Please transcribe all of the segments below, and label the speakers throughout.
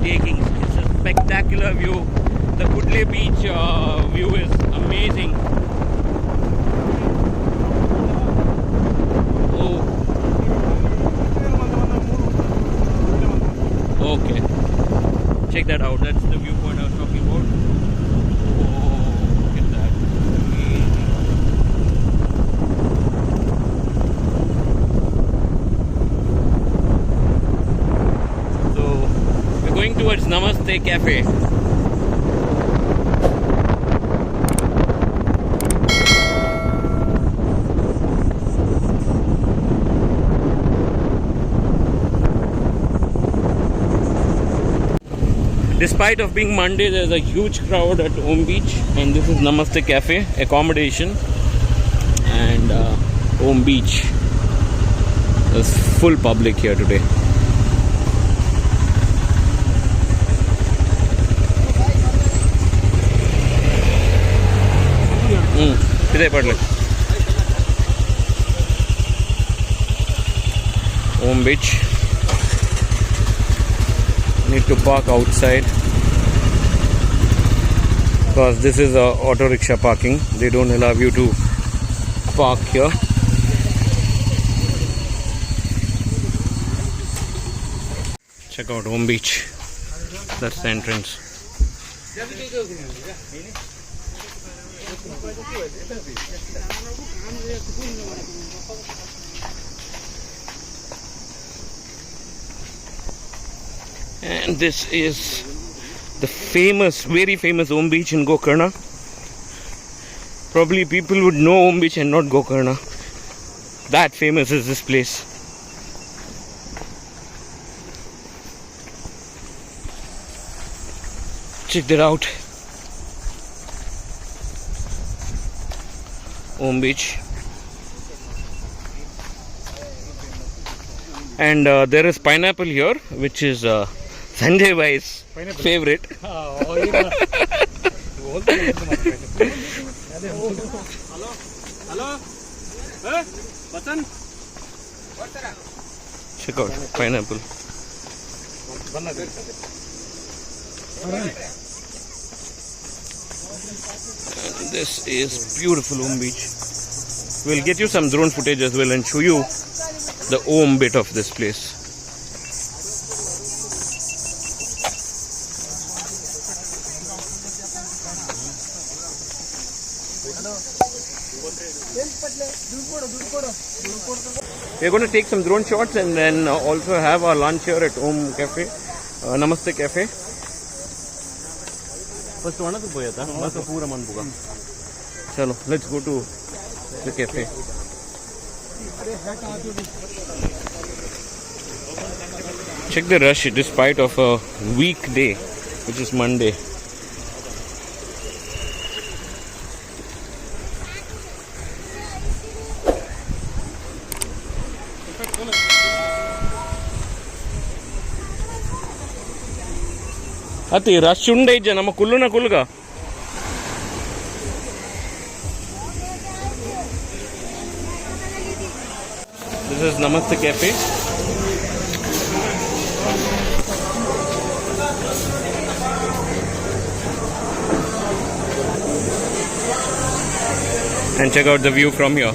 Speaker 1: breathtaking. It's a spectacular view. The Kudle beach view is amazing. Oh. Okay. Check that out. That's the viewpoint I was talking about. Oh, look at that. Amazing. So, we're going towards Namaste Cafe. Despite of being Monday, there's a huge crowd at Om Beach, and this is Namaste Cafe accommodation and Om Beach. There's full public here today. Om Beach. Need to park outside because this is a auto rickshaw parking. They don't allow you to park here. Check out Om Beach. That's the entrance. And this is the famous, very famous Om Beach in Gokarna. Probably people would know Om Beach and not Gokarna. That famous is this place. Check that out. Om Beach. And there is pineapple here, which is Sanjay Bhai's favorite. Check out pineapple. And this is beautiful Om Beach. We'll get you some drone footage as well and show you the Om bit of this place. We're going to take some drone shots and then also have our lunch here at Om Cafe, Namaste Cafe. First one to boya tha, bas pura man buga. Chalo, let's go to the cafe. Check the rush despite of a weekday, which is Monday. Ati rush unde ija nama kulluna kulga. This is Namaste Cafe. And check out the view from here.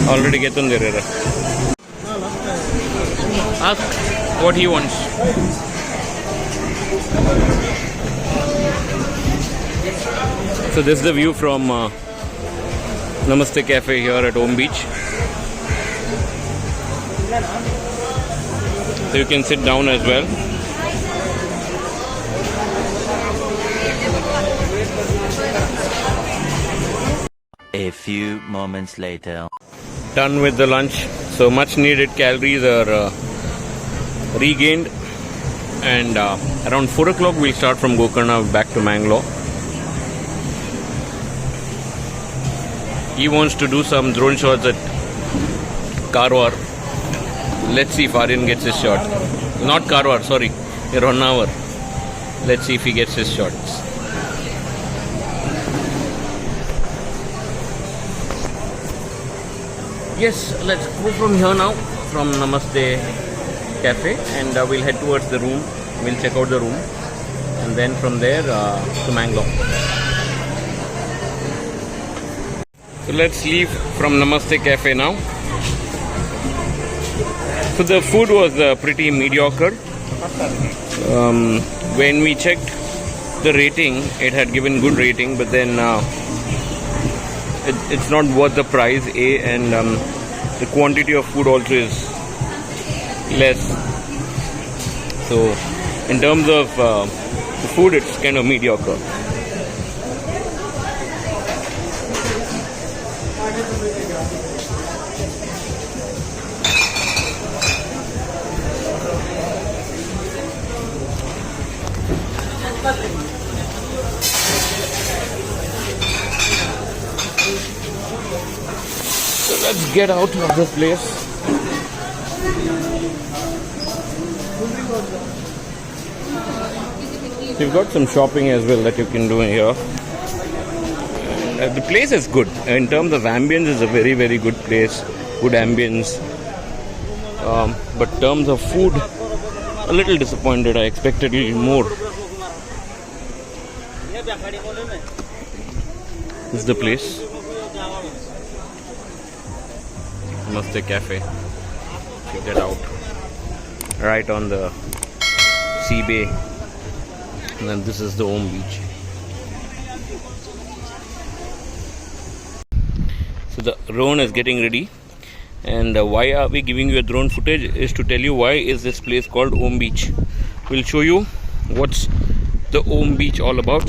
Speaker 1: Already get on there. Ask what he wants. So this is the view from Namaste Cafe here at Om Beach. So you can sit down as well.
Speaker 2: A few moments later.
Speaker 1: Done with the lunch. So much needed calories are regained. And around 4 o'clock we'll start from Gokarna back to Mangalore. He wants to do some drone shots at Karwar. Let's see if Aryan gets his shot. Not Karwar, sorry. Honavar. Let's see if he gets his shots. Yes, let's go from here now, from Namaste Cafe, and we'll head towards the room. We'll check out the room, and then from there to Mangalore. So let's leave from Namaste Cafe now. So the food was pretty mediocre. When we checked the rating, it had given good rating, but then it's not worth the price, and the quantity of food also is less. So in terms of the food, it's kind of mediocre. So let's get out of this place. You've got some shopping as well that you can do here. The place is good. In terms of ambience, it's a very, very good place. Good ambience. But in terms of food, a little disappointed. I expected a little more. This is the place. Namaste Cafe. Check that out. Right on the sea bay. And then this is the Om beach. So the drone is getting ready. And why are we giving you a drone footage is to tell you why is this place called Om Beach. We'll show you what's the Om Beach all about.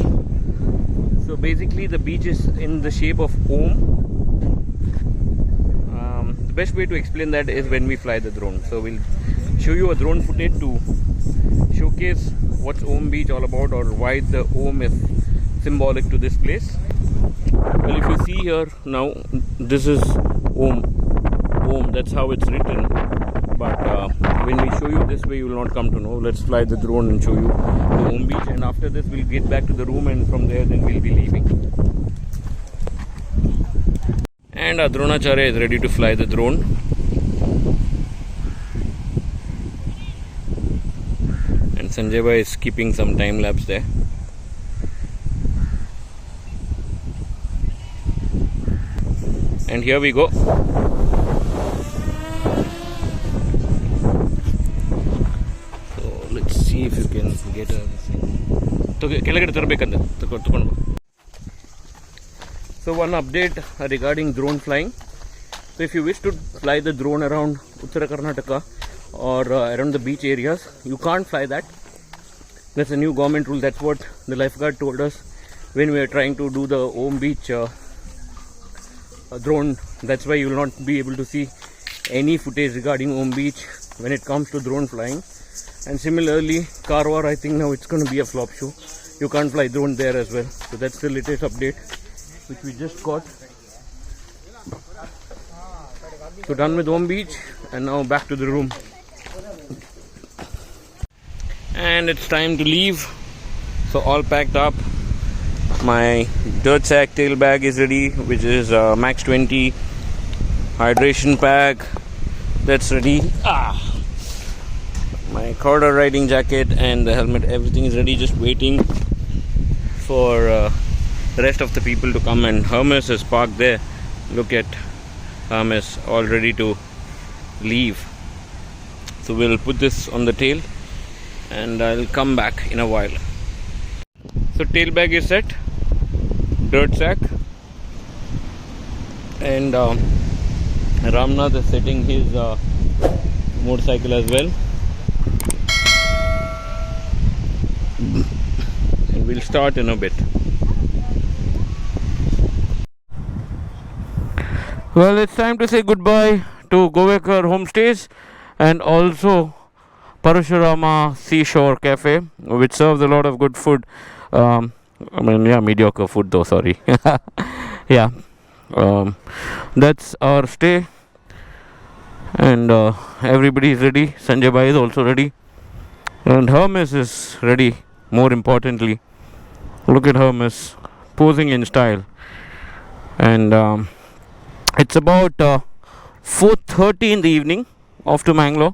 Speaker 1: So basically the beach is in the shape of Om. The best way to explain that is when we fly the drone. So we'll show you a drone footage to showcase what's Om Beach all about, or why the Om is symbolic to this place. Well, if you see here now, this is Om. Om, that's how it's written. But when we show you this way, you will not come to know. Let's fly the drone and show you the Om Beach, and after this we'll get back to the room, and from there then we'll be leaving. And our Dronacharya is ready to fly the drone. And Sanjay Bhai is keeping some time lapse there. And here we go. So let's see if you can get a So one update regarding drone flying. So if you wish to fly the drone around Uttara Karnataka or around the beach areas, you can't fly that. That's a new government rule. That's what the lifeguard told us when we were trying to do the Om Beach drone. That's why you will not be able to see any footage regarding Om Beach when it comes to drone flying. And similarly, Karwar, I think now it's going to be a flop show. You can't fly drone there as well. So that's the latest update which we just got. So done with Om Beach, and now back to the room. And it's time to leave. So all packed up. My dirt sack tail bag is ready, which is max 20. Hydration pack, that's ready. My corridor riding jacket and the helmet, everything is ready, just waiting for the rest of the people to come. And Hermes is parked there. Look at Hermes, all ready to leave. So we'll put this on the tail and I'll come back in a while. So tail bag is set, dirt sack, and Ramnath is setting his motorcycle as well. And we'll start in a bit. Well, it's time to say goodbye to Gokarna homestays and also Parashurama Seashore Cafe, which serves a lot of good food. Mediocre food though, sorry. Yeah. That's our stay. And everybody is ready. Sanjay Bhai is also ready. And Hermes is ready, more importantly. Look at Hermes, posing in style. And it's about 4:30 in the evening off to Mangalore.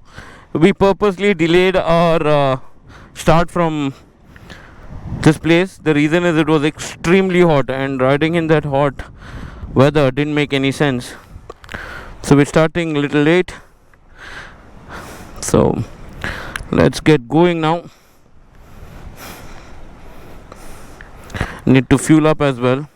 Speaker 1: We purposely delayed our start from this place. The reason is it was extremely hot, and riding in that hot weather didn't make any sense. So we're starting a little late. So let's get going now. Need to fuel up as well.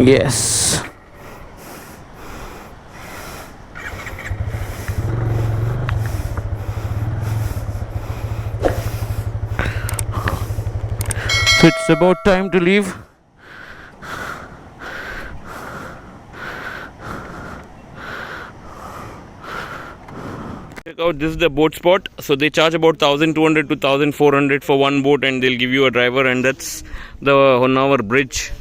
Speaker 1: Yes. So it's about time to leave. Check out, this is the boat spot. So they charge about 1,200 to 1,400 for one boat, and they'll give you a driver, and that's the 1 hour bridge